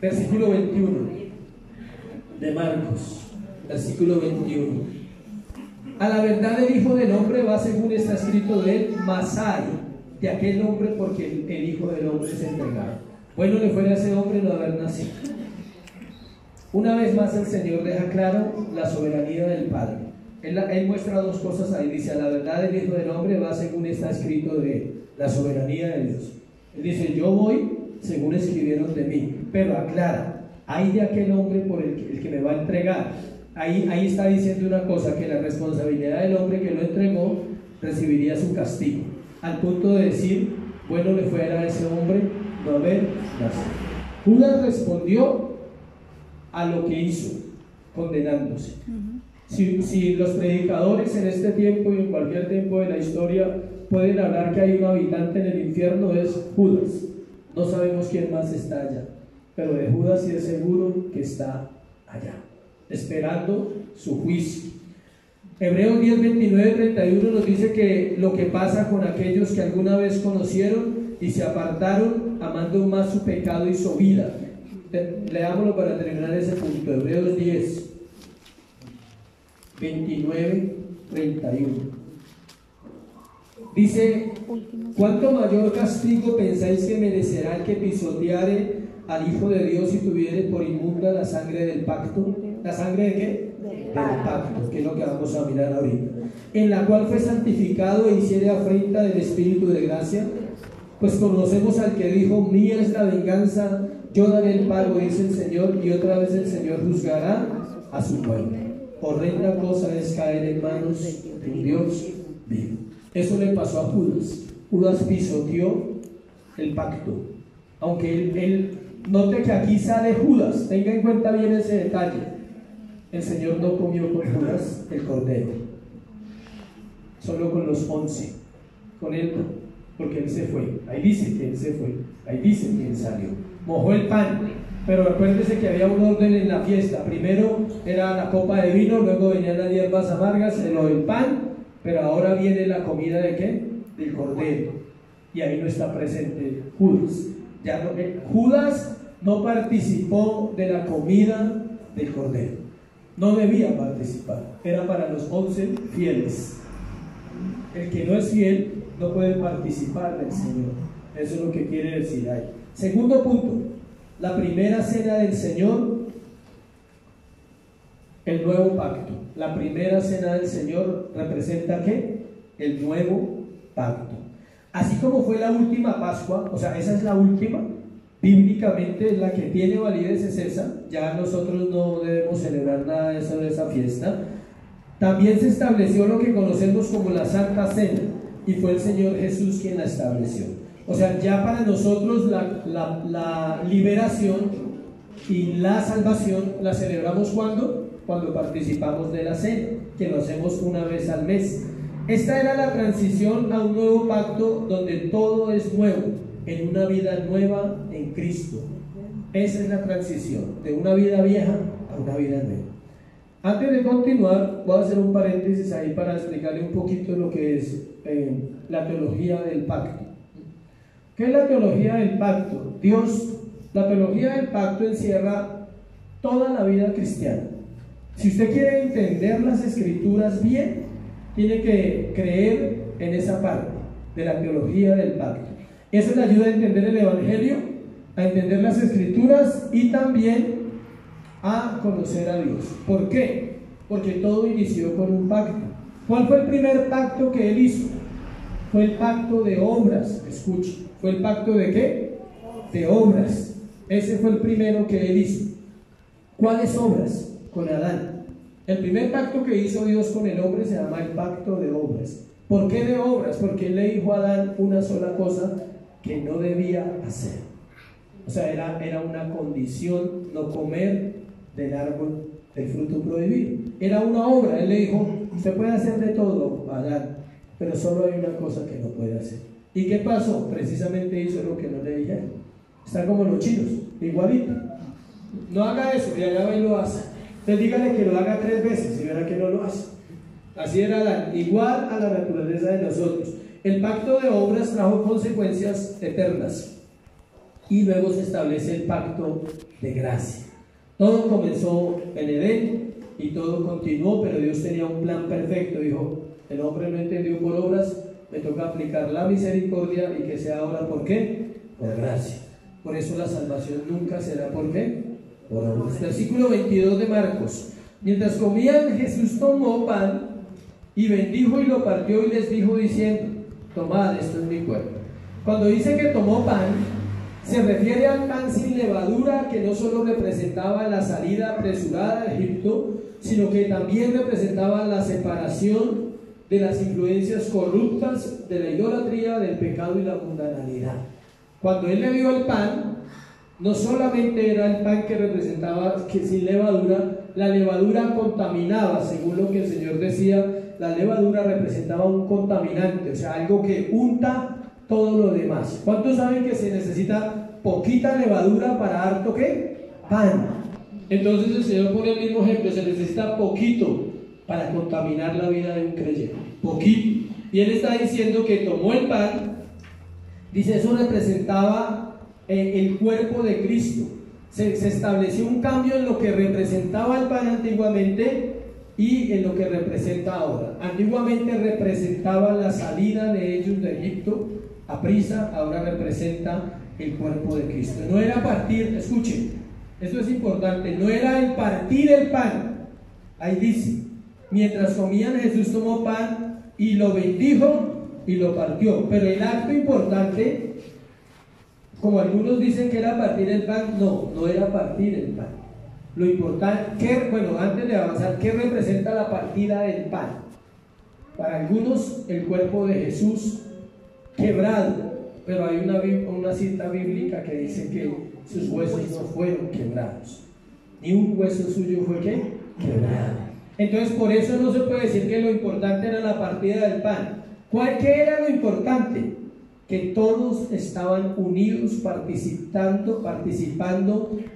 Versículo 21 de Marcos. Versículo 21. A la verdad el Hijo del Hombre va según está escrito de él, mas hay de aquel hombre porque el Hijo del Hombre es entregado. Bueno le fuera a ese hombre no haber nacido. Una vez más el Señor deja claro la soberanía del Padre. Él muestra dos cosas ahí. Dice, a la verdad el Hijo del Hombre va según está escrito de él, la soberanía de Dios. Él dice, yo voy según escribieron de mí, pero aclara, hay de aquel hombre por el que me va a entregar. Ahí está diciendo una cosa, que la responsabilidad del hombre que lo entregó recibiría su castigo, al punto de decir, bueno le fuera a ese hombre no haber nacido. Judas respondió a lo que hizo, condenándose. Si los predicadores en este tiempo y en cualquier tiempo de la historia pueden hablar que hay un habitante en el infierno, es Judas. No sabemos quién más está allá, pero de Judas sí es seguro que está allá, esperando su juicio. Hebreos 10, 29, 31 nos dice que lo que pasa con aquellos que alguna vez conocieron y se apartaron amando más su pecado y su vida. Leámoslo para terminar ese punto. Hebreos 10, 29, 31. Dice, ¿cuánto mayor castigo pensáis que merecerá el que pisoteare al Hijo de Dios y tuviere por inmunda la sangre del pacto? ¿La sangre de qué? Del pacto, que es lo que vamos a mirar ahorita. En la cual fue santificado e hiciere afrenta del Espíritu de gracia. Pues conocemos al que dijo, mía es la venganza, yo daré el pago, dice el Señor, y otra vez el Señor juzgará a su pueblo. Horrenda cosa es caer en manos de un Dios vivo. Eso le pasó a Judas. Judas pisoteó el pacto. Aunque él note que aquí sale Judas, tenga en cuenta bien ese detalle. El Señor no comió con Judas el cordero, solo con los 11. Con él, porque él se fue. Ahí dice que él se fue. Ahí dice que él salió. Mojó el pan. Pero acuérdense que había un orden en la fiesta. Primero era la copa de vino, luego venían las hierbas amargas, el pan. Pero ahora viene la comida de ¿qué? Del cordero. Y ahí no está presente Judas. Judas no participó de la comida del cordero. No debía participar. Era para los 11 fieles. El que no es fiel no puede participar del Señor. Eso es lo que quiere decir ahí. Segundo punto. La primera cena del Señor, el nuevo pacto. La primera cena del Señor representa ¿qué? El nuevo pacto. Así como fue la última Pascua, o sea, esa es la última, bíblicamente la que tiene validez es esa. Ya nosotros no debemos celebrar nada de eso, de esa fiesta. También se estableció lo que conocemos como la Santa Cena, y fue el Señor Jesús quien la estableció. O sea, ya para nosotros la liberación y la salvación la celebramos cuando participamos de la cena, que lo hacemos una vez al mes. Esta era la transición a un nuevo pacto donde todo es nuevo, en una vida nueva en Cristo. Esa es la transición, de una vida vieja a una vida nueva. Antes de continuar, voy a hacer un paréntesis ahí para explicarle un poquito lo que es la teología del pacto. ¿Qué es la teología del pacto? La teología del pacto encierra toda la vida cristiana. Si usted quiere entender las escrituras bien, tiene que creer en esa parte de la teología del pacto. Eso le ayuda a entender el Evangelio, a entender las escrituras y también a conocer a Dios. ¿Por qué? Porque todo inició con un pacto. ¿Cuál fue el primer pacto que él hizo? fue el pacto de obras. Escuche, ¿fue el pacto de qué? De obras. Ese fue el primero que él hizo. ¿Cuáles obras? Con Adán. El primer pacto que hizo Dios con el hombre se llama el pacto de obras. ¿Por qué de obras? Porque él le dijo a Adán una sola cosa que no debía hacer. O sea, era una condición no comer del árbol del fruto prohibido. Era una obra. Él le dijo, usted puede hacer de todo, Adán, pero solo hay una cosa que no puede hacer. ¿Y qué pasó? Precisamente hizo lo que no le dijeron. Está como los chinos, igualito. No haga eso, y allá va y lo hace. Entonces dígale que lo haga 3 veces y verá que no lo hace. Así era Adán, igual a la naturaleza de nosotros. El pacto de obras trajo consecuencias eternas y luego se establece el pacto de gracia. Todo comenzó en Edén y todo continuó, pero Dios tenía un plan perfecto. Dijo, el hombre no entendió por obras, me toca aplicar la misericordia y que sea ahora, ¿por qué? Por gracia. Por eso la salvación nunca será, ¿por qué? Por obras. Versículo 22 de Marcos. Mientras comían, Jesús tomó pan y bendijo y lo partió y les dijo diciendo, tomad, esto es mi cuerpo. Cuando dice que tomó pan, se refiere al pan sin levadura, que no solo representaba la salida apresurada de Egipto, sino que también representaba la separación de las influencias corruptas, de la idolatría, del pecado y la mundanalidad. Cuando él le dio el pan, no solamente era el pan que representaba que sin levadura, la levadura contaminaba, según lo que el Señor decía. La levadura representaba un contaminante, o sea, algo que unta todo lo demás. ¿Cuántos saben que se necesita poquita levadura para harto qué? Pan. Entonces el Señor pone el mismo ejemplo, se necesita poquito para contaminar la vida de un creyente, poquito. Y él está diciendo que tomó el pan, dice, eso representaba el cuerpo de Cristo. Se estableció un cambio en lo que representaba el pan antiguamente y en lo que representa ahora. Antiguamente representaba la salida de ellos de Egipto a prisa, ahora representa el cuerpo de Cristo. No era partir, escuchen, esto es importante, no era el partir el pan. Ahí dice, mientras comían Jesús tomó pan y lo bendijo y lo partió. Pero el acto importante, como algunos dicen que era partir el pan, no era partir el pan. Lo importante, antes de avanzar, ¿qué representa la partida del pan? Para algunos, el cuerpo de Jesús quebrado, pero hay una cita bíblica que dice que sus huesos no fueron quebrados, ni un hueso suyo fue ¿qué? Quebrado. Entonces, por eso no se puede decir que lo importante era la partida del pan. ¿Qué era lo importante? Que todos estaban unidos, participando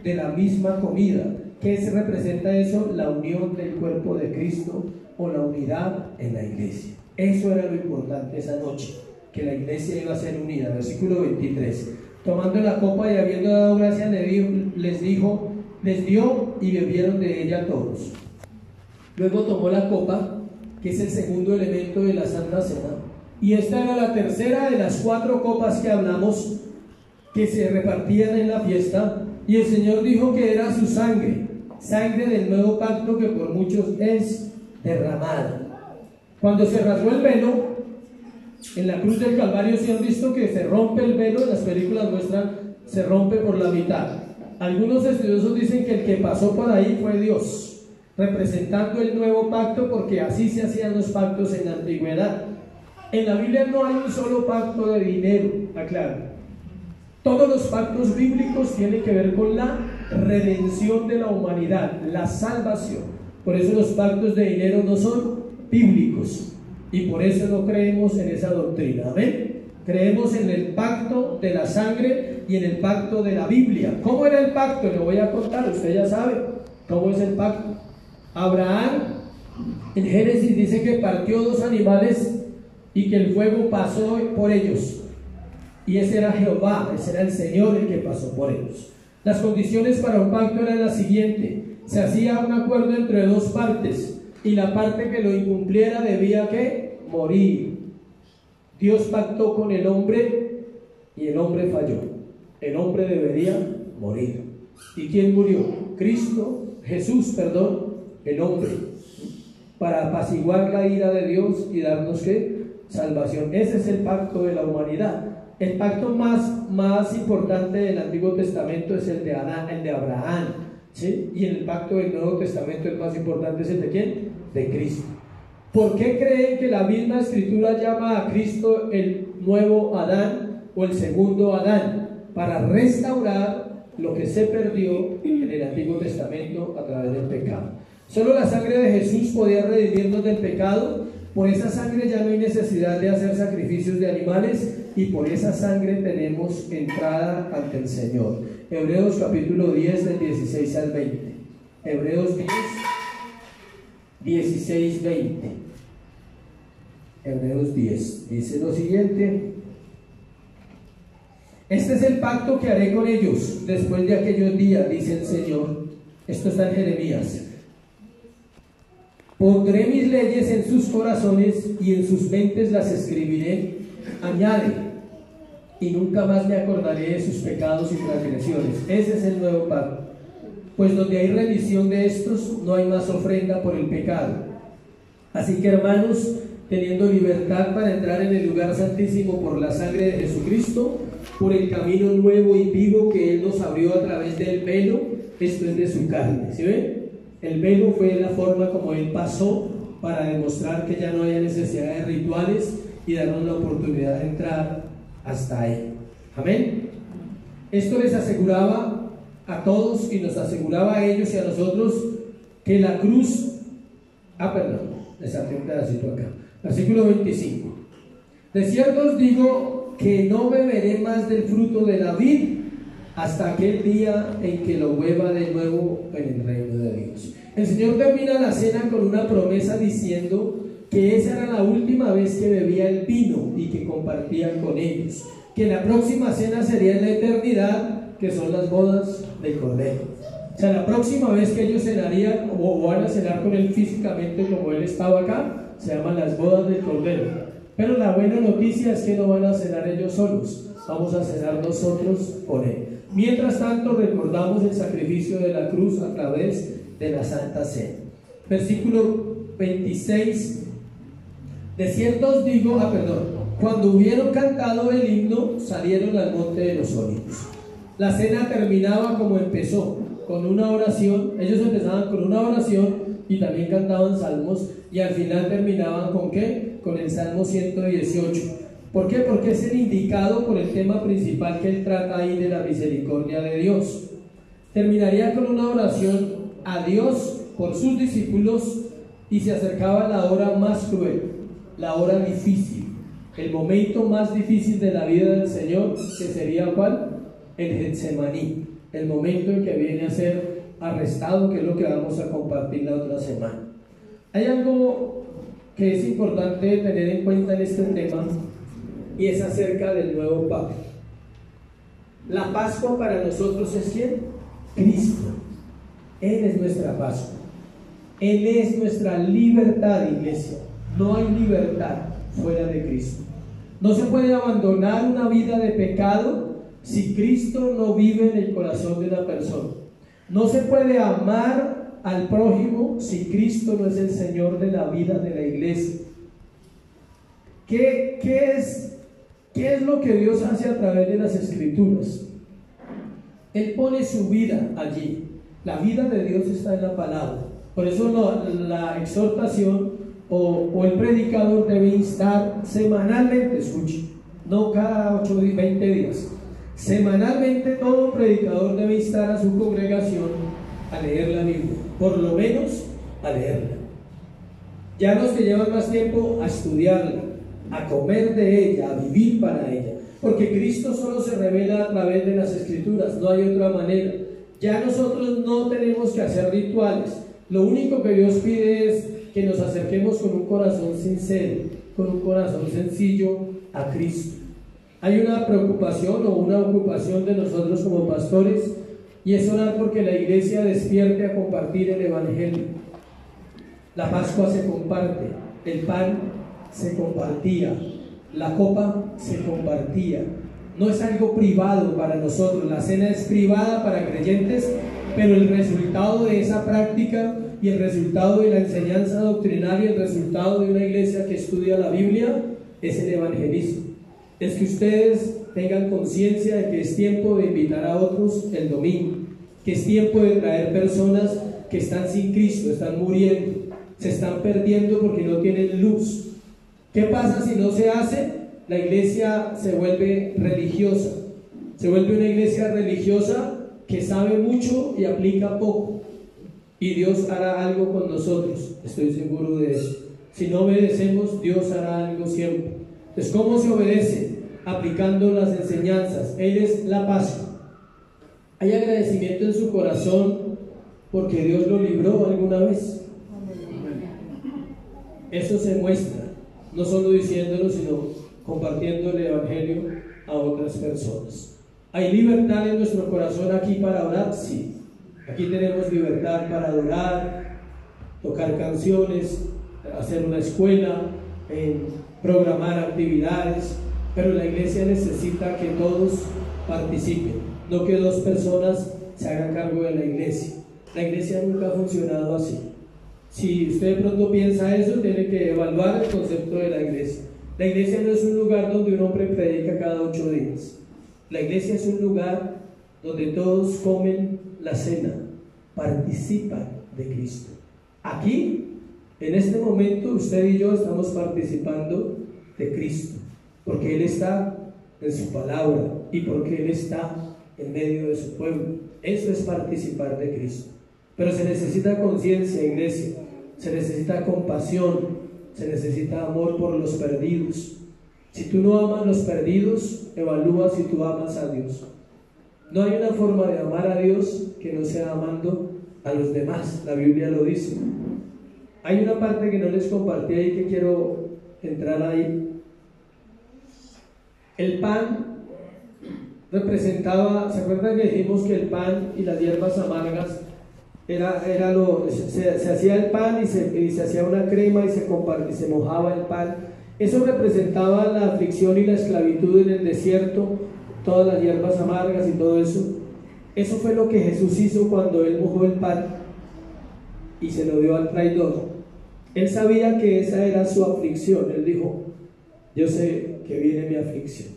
de la misma comida. ¿Qué se representa eso? La unión del cuerpo de Cristo o la unidad en la iglesia. Eso era lo importante esa noche, que la iglesia iba a ser unida. Versículo 23. Tomando la copa y habiendo dado gracias, les dio y bebieron de ella todos. Luego tomó la copa, que es el segundo elemento de la Santa Cena, y esta era la tercera de las 4 copas que hablamos que se repartían en la fiesta, y el Señor dijo que era su sangre del nuevo pacto que por muchos es derramada. Cuando se rasgó el velo en la cruz del Calvario, ¿se han visto que se rompe el velo? En las películas muestran, se rompe por la mitad. Algunos estudiosos dicen que el que pasó por ahí fue Dios, representando el nuevo pacto, porque así se hacían los pactos en la antigüedad. En la Biblia no hay un solo pacto de dinero, aclaro. Todos los pactos bíblicos tienen que ver con la redención de la humanidad, la salvación. Por eso los pactos de dinero no son bíblicos y por eso no creemos en esa doctrina. Amén. Creemos en el pacto de la sangre y en el pacto de la Biblia. ¿Cómo era el pacto? Le voy a contar, usted ya sabe cómo es el pacto. Abraham en Génesis dice que partió 2 animales y que el fuego pasó por ellos. Y ese era Jehová, ese era el Señor el que pasó por ellos. Las condiciones para un pacto eran las siguientes: se hacía un acuerdo entre 2 partes y la parte que lo incumpliera debía ¿qué? Morir. Dios pactó con el hombre y el hombre falló. El hombre debería morir. ¿Y quién murió? Jesús, el hombre, para apaciguar la ira de Dios y darnos ¿qué? salvación. Ese es el pacto de la humanidad. El pacto más importante del Antiguo Testamento es el de Abraham, ¿sí? Y en el pacto del Nuevo Testamento el más importante es el de ¿quién? De Cristo. ¿Por qué creen que la misma Escritura llama a Cristo el nuevo Adán o el segundo Adán? Para restaurar lo que se perdió en el Antiguo Testamento a través del pecado. Solo la sangre de Jesús podía redimirnos del pecado. Por esa sangre ya no hay necesidad de hacer sacrificios de animales, y por esa sangre tenemos entrada ante el Señor. Hebreos capítulo 10 del 16 al 20. Hebreos 10, 16, 20. Hebreos 10 dice lo siguiente: este es el pacto que haré con ellos después de aquellos días, dice el Señor. Esto está en Jeremías. Pondré mis leyes en sus corazones y en sus mentes las escribiré. Añade: y nunca más me acordaré de sus pecados y transgresiones. Ese es el nuevo pacto. Pues donde hay remisión de estos, no hay más ofrenda por el pecado. Así que, hermanos, teniendo libertad para entrar en el lugar santísimo por la sangre de Jesucristo, por el camino nuevo y vivo que Él nos abrió a través del velo, esto es de su carne. ¿Sí ven? El velo fue la forma como Él pasó para demostrar que ya no había necesidad de rituales y darnos la oportunidad de entrar hasta Él. Amén. Esto les aseguraba a todos y nos aseguraba a ellos y a nosotros que la cruz... les saqué un pedacito acá. Versículo 25. De cierto os digo que no beberé más del fruto de la vid hasta aquel día en que lo beba de nuevo en el reino de Dios. El Señor termina la cena con una promesa diciendo que esa era la última vez que bebía el vino y que compartía con ellos, que la próxima cena sería en la eternidad, que son las bodas del Cordero. O sea, la próxima vez que ellos cenarían o van a cenar con Él físicamente como Él estaba acá, se llaman las bodas del Cordero. Pero la buena noticia es que no van a cenar ellos solos, vamos a cenar nosotros con Él. Mientras tanto, recordamos el sacrificio de la cruz a través de la Santa Cena. Versículo 26. De cierto os digo, cuando hubieron cantado el himno, salieron al monte de los Olivos. La cena terminaba como empezó, con una oración. Ellos empezaban con una oración y también cantaban salmos, y al final terminaban ¿con qué? Con el Salmo 118. ¿Por qué? Porque es el indicado por el tema principal que él trata ahí de la misericordia de Dios. Terminaría con una oración a Dios por sus discípulos y se acercaba la hora más cruel, la hora difícil, el momento más difícil de la vida del Señor, que sería ¿cuál? El Getsemaní, el momento en que viene a ser arrestado, que es lo que vamos a compartir la otra semana. Hay algo que es importante tener en cuenta en este tema, y es acerca del nuevo pacto. La Pascua para nosotros es ¿quién? Cristo. Él es nuestra Pascua. Él es nuestra libertad, iglesia. No hay libertad fuera de Cristo. No se puede abandonar una vida de pecado si Cristo no vive en el corazón de una persona. No se puede amar al prójimo si Cristo no es el Señor de la vida de la iglesia. ¿Qué es lo que Dios hace a través de las Escrituras? Él pone su vida allí. La vida de Dios está en la palabra. Por eso la exhortación o el predicador debe instar semanalmente, escuche, no cada 8 y 20 días. Semanalmente todo predicador debe instar a su congregación a leer la Biblia, por lo menos a leerla. Ya los que llevan más tiempo, a estudiarla, a comer de ella, a vivir para ella, porque Cristo solo se revela a través de las Escrituras, no hay otra manera. Ya nosotros no tenemos que hacer rituales. Lo único que Dios pide es que nos acerquemos con un corazón sincero, con un corazón sencillo a Cristo. Hay una preocupación o una ocupación de nosotros como pastores, y es orar porque la iglesia despierte a compartir el Evangelio. La Pascua se comparte, el pan se compartía, la copa se compartía. No es algo privado para nosotros, la cena es privada para creyentes, pero el resultado de esa práctica y el resultado de la enseñanza doctrinaria, el resultado de una iglesia que estudia la Biblia, es el evangelismo. Es que ustedes tengan conciencia de que es tiempo de invitar a otros el domingo, que es tiempo de traer personas que están sin Cristo, están muriendo, se están perdiendo porque no tienen luz. ¿Qué pasa si no se hace? La iglesia se vuelve religiosa, se vuelve una iglesia religiosa que sabe mucho y aplica poco, y Dios hará algo con nosotros, estoy seguro de eso. Si no obedecemos, Dios hará algo siempre. Entonces, ¿cómo se obedece? Aplicando las enseñanzas. Él es la Pascua. ¿Hay agradecimiento en su corazón porque Dios lo libró alguna vez? Eso se muestra, no solo diciéndolo, sino compartiendo el evangelio a otras personas. ¿Hay libertad en nuestro corazón aquí para orar? Sí. Aquí tenemos libertad para adorar, tocar canciones, hacer una escuela, programar actividades, pero la iglesia necesita que todos participen, no que dos personas se hagan cargo de la iglesia. La iglesia nunca ha funcionado así. Si usted de pronto piensa eso, tiene que evaluar el concepto de la iglesia. La iglesia no es un lugar donde un hombre predica cada 8 días. La iglesia es un lugar donde todos comen la cena, participan de Cristo. Aquí, en este momento, usted y yo estamos participando de Cristo, porque Él está en su palabra y porque Él está en medio de su pueblo. Eso es participar de Cristo. Pero se necesita conciencia, iglesia, se necesita compasión, se necesita amor por los perdidos. Si tú no amas a los perdidos, evalúa si tú amas a Dios. No hay una forma de amar a Dios que no sea amando a los demás, la Biblia lo dice. Hay una parte que no les compartí ahí que quiero entrar ahí. El pan representaba, ¿se acuerdan que dijimos que el pan y las hierbas amargas se hacía el pan y se hacía una crema y se mojaba el pan? Eso representaba la aflicción y la esclavitud en el desierto, todas las hierbas amargas y todo eso. Eso fue lo que Jesús hizo cuando Él mojó el pan y se lo dio al traidor. Él sabía que esa era su aflicción. Él dijo: yo sé que viene mi aflicción.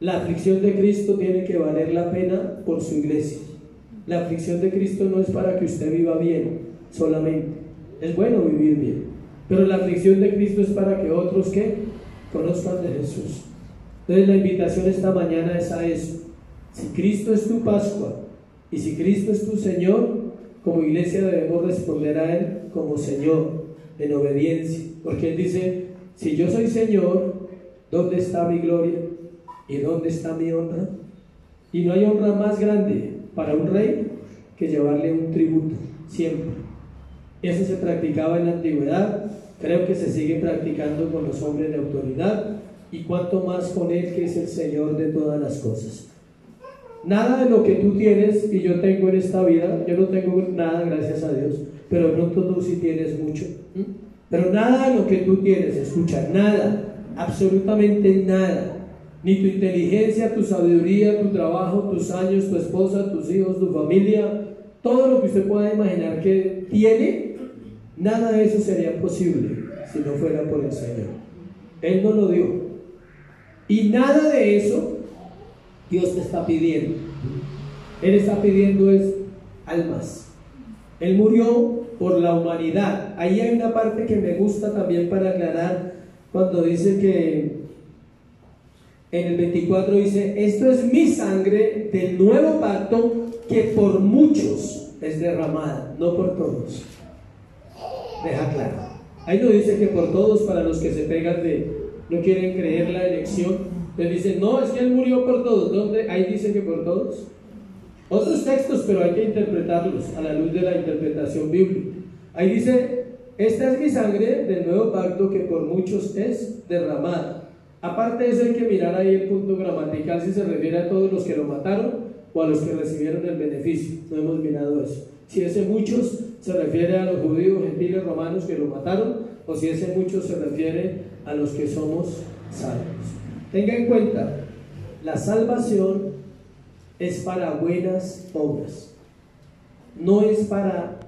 La aflicción de Cristo tiene que valer la pena por su iglesia. La aflicción de Cristo no es para que usted viva bien solamente. Es bueno vivir bien, pero la aflicción de Cristo es para que otros que conozcan de Jesús. Entonces la invitación esta mañana es a eso. Si Cristo es tu Pascua y si Cristo es tu Señor, como iglesia debemos responder a Él como Señor, en obediencia, porque Él dice: si yo soy Señor, ¿dónde está mi gloria? ¿Y dónde está mi honra? Y no hay honra más grande para un rey que llevarle un tributo, siempre. Eso se practicaba en la antigüedad, creo que se sigue practicando con los hombres de autoridad, y cuanto más con Él, que es el Señor de todas las cosas. Nada de lo que tú tienes y yo tengo en esta vida, yo no tengo nada, gracias a Dios, pero de pronto tú sí tienes mucho. Pero nada de lo que tú tienes, escucha, nada, absolutamente nada, ni tu inteligencia, tu sabiduría, tu trabajo, tus años, tu esposa, tus hijos, tu familia, todo lo que usted pueda imaginar que tiene, nada de eso sería posible si no fuera por el Señor. Él no lo dio. Y nada de eso Dios te está pidiendo. Él está pidiendo es almas. Él murió por la humanidad. Ahí hay una parte que me gusta también para aclarar, cuando dice que en el 24 dice: esto es mi sangre del nuevo pacto, que por muchos es derramada, no por todos. Deja claro. Ahí no dice que por todos, para los que se pegan no quieren creer la elección. Entonces dicen: no, es que Él murió por todos. ¿Dónde? Ahí dice que por todos. Otros textos, pero hay que interpretarlos a la luz de la interpretación bíblica. Ahí dice: esta es mi sangre del nuevo pacto, que por muchos es derramada. Aparte de eso, hay que mirar ahí el punto gramatical, si se refiere a todos los que lo mataron o a los que recibieron el beneficio. No hemos mirado eso. Si ese muchos se refiere a los judíos, gentiles, romanos que lo mataron, o si ese muchos se refiere a los que somos salvos. Tenga en cuenta, la salvación es para buenas obras, no es para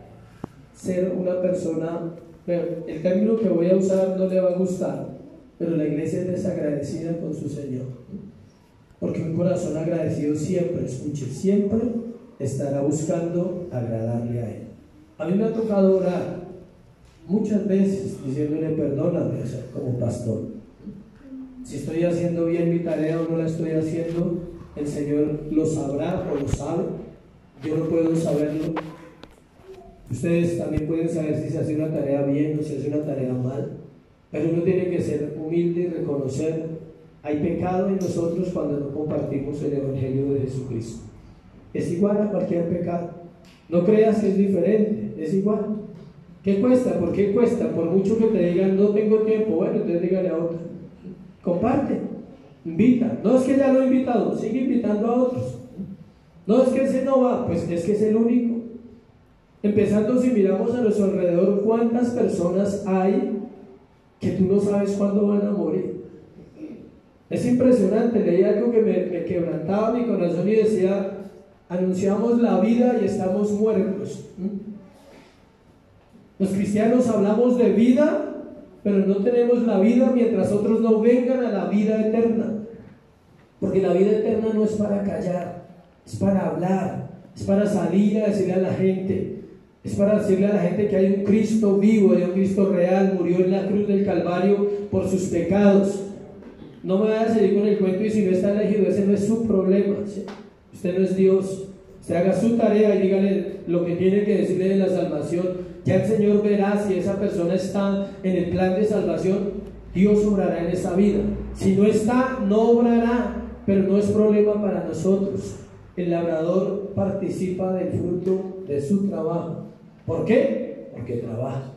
ser una persona. El término que voy a usar no le va a gustar, pero la iglesia es desagradecida con su Señor, porque un corazón agradecido siempre, escuche, siempre estará buscando agradarle a Él. A mí me ha tocado orar muchas veces diciéndole perdóname, o sea, como pastor, si estoy haciendo bien mi tarea o no la estoy haciendo, el Señor lo sabrá o lo sabe, yo no puedo saberlo. Ustedes también pueden saber si se hace una tarea bien o si se hace una tarea mal, pero uno tiene que ser humilde y reconocer, hay pecado en nosotros cuando no compartimos el Evangelio de Jesucristo. Es igual a cualquier pecado, no creas que es diferente, es igual. ¿Qué cuesta? ¿Por qué cuesta? Por mucho que te digan no tengo tiempo, bueno, entonces dígale a otro, comparte, invita. No es que ya lo he invitado, sigue invitando a otros. No es que ese no va, pues es que es el único. Empezando, si miramos a nuestro alrededor, ¿cuántas personas hay que tú no sabes cuándo van a morir? Es impresionante. Leí algo que me quebrantaba mi corazón y decía, anunciamos la vida y estamos muertos. Los cristianos hablamos de vida, pero no tenemos la vida mientras otros no vengan a la vida eterna, porque la vida eterna no es para callar, es para hablar, es para salir a decirle a la gente, es para decirle a la gente que hay un Cristo vivo, hay un Cristo real, murió en la cruz del Calvario por sus pecados. No me vaya a seguir con el cuento, y si no está elegido, ese no es su problema, ¿sí? Usted no es Dios. Usted haga su tarea y dígale lo que tiene que decirle de la salvación. Ya el Señor verá si esa persona está en el plan de salvación. Dios obrará en esa vida. Si no está, no obrará, pero no es problema para nosotros. El labrador participa del fruto de su trabajo. ¿Por qué? Porque trabaja.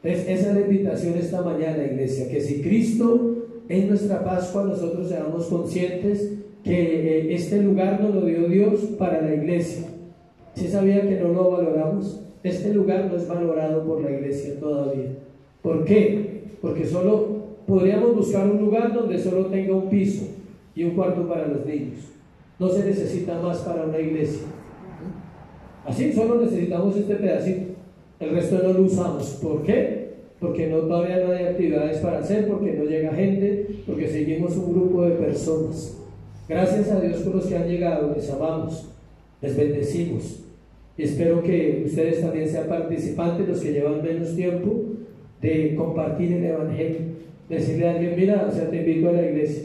Entonces, esa es la invitación esta mañana, iglesia, que si Cristo es nuestra Pascua, nosotros seamos conscientes que este lugar nos lo dio Dios para la iglesia. ¿Sí sabía que no lo valoramos? Este lugar no es valorado por la iglesia todavía. ¿Por qué? Porque solo podríamos buscar un lugar donde solo tenga un piso y un cuarto para los niños. No se necesita más para una iglesia. Así solo necesitamos este pedacito. El resto no lo usamos. ¿Por qué? Porque todavía no hay actividades para hacer, porque no llega gente, porque seguimos un grupo de personas. Gracias a Dios por los que han llegado, les amamos, les bendecimos. Y espero que ustedes también sean participantes, los que llevan menos tiempo, de compartir el Evangelio. Decirle a alguien, mira, o sea, te invito a la iglesia.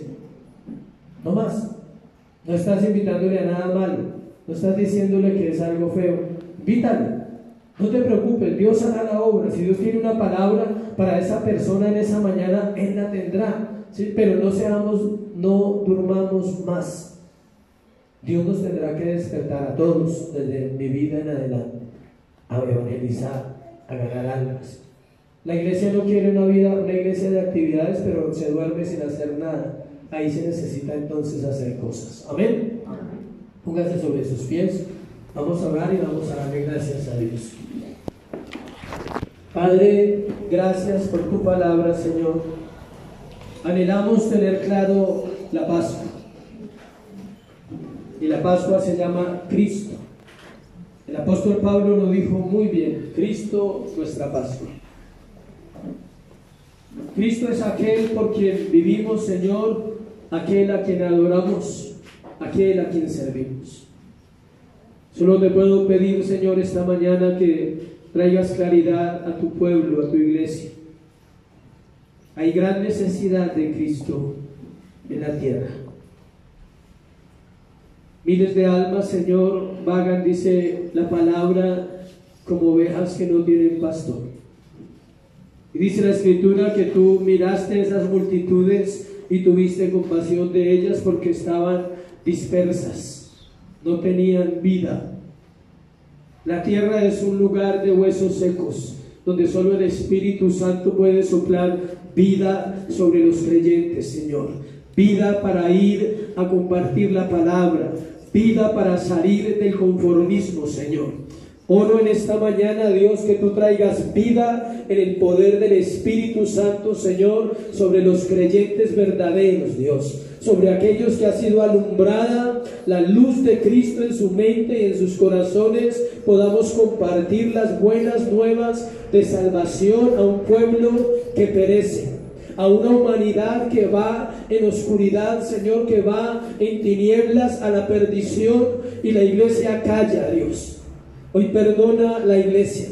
No más. No estás invitándole a nada malo. No estás diciéndole que es algo feo. Invítale. No te preocupes, Dios hará la obra. Si Dios tiene una palabra para esa persona en esa mañana, Él la tendrá. ¿Sí? Pero no durmamos más. Dios nos tendrá que despertar a todos desde mi vida en adelante a evangelizar, a ganar almas. La iglesia no quiere una iglesia de actividades, pero se duerme sin hacer nada. Ahí se necesita entonces hacer cosas. Amén. Póngase sobre sus pies. Vamos a orar y vamos a darle gracias a Dios. Padre, gracias por tu palabra, Señor. Anhelamos tener claro la Pascua. Y la Pascua se llama Cristo. El apóstol Pablo lo dijo muy bien: Cristo, nuestra Pascua. Cristo es aquel por quien vivimos, Señor, aquel a quien adoramos, aquel a quien servimos. Solo te puedo pedir, Señor, esta mañana que traigas claridad a tu pueblo, a tu iglesia. Hay gran necesidad de Cristo en la tierra. Miles de almas, Señor, vagan, dice la palabra, como ovejas que no tienen pastor. Y dice la Escritura que tú miraste esas multitudes y tuviste compasión de ellas porque estaban dispersas, no tenían vida. La tierra es un lugar de huesos secos, donde solo el Espíritu Santo puede soplar vida sobre los creyentes, Señor. Vida para ir a compartir la palabra, vida para salir del conformismo, Señor. Oro en esta mañana, Dios, que tú traigas vida en el poder del Espíritu Santo, Señor, sobre los creyentes verdaderos, Dios, sobre aquellos que ha sido alumbrada la luz de Cristo en su mente y en sus corazones, podamos compartir las buenas nuevas de salvación a un pueblo que perece, a una humanidad que va en oscuridad, Señor, que va en tinieblas a la perdición, y la iglesia calla, Dios. Hoy perdona la iglesia.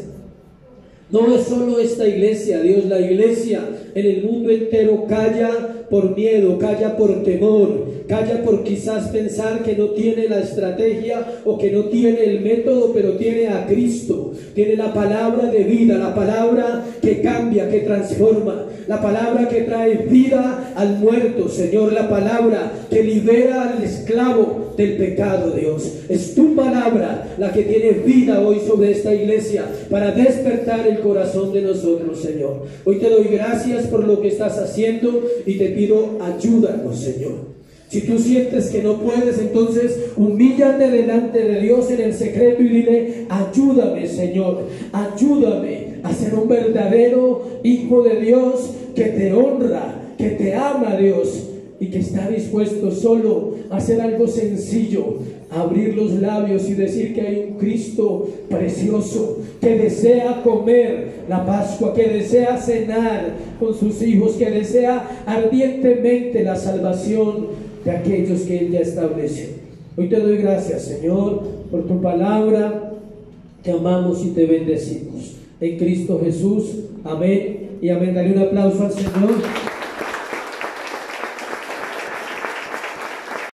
No es solo esta iglesia, Dios, la iglesia en el mundo entero calla por miedo, calla por temor, calla por quizás pensar que no tiene la estrategia o que no tiene el método, pero tiene a Cristo, tiene la palabra de vida, la palabra que cambia, que transforma, la palabra que trae vida al muerto, Señor, la palabra que libera al esclavo del pecado, Dios. Es tu palabra la que tiene vida hoy sobre esta iglesia para despertar el corazón de nosotros, Señor. Hoy te doy gracias por lo que estás haciendo y te pido ayúdanos, Señor. Si tú sientes que no puedes, entonces humíllate delante de Dios en el secreto y dile: ayúdame, Señor, ayúdame a ser un verdadero hijo de Dios que te honra, que te ama, Dios, y que está dispuesto solo a hacer algo sencillo, abrir los labios y decir que hay un Cristo precioso que desea comer la Pascua, que desea cenar con sus hijos, que desea ardientemente la salvación de aquellos que Él ya establece. Hoy te doy gracias, Señor, por tu palabra. Te amamos y te bendecimos en Cristo Jesús. Amén y amén. Dale un aplauso al Señor.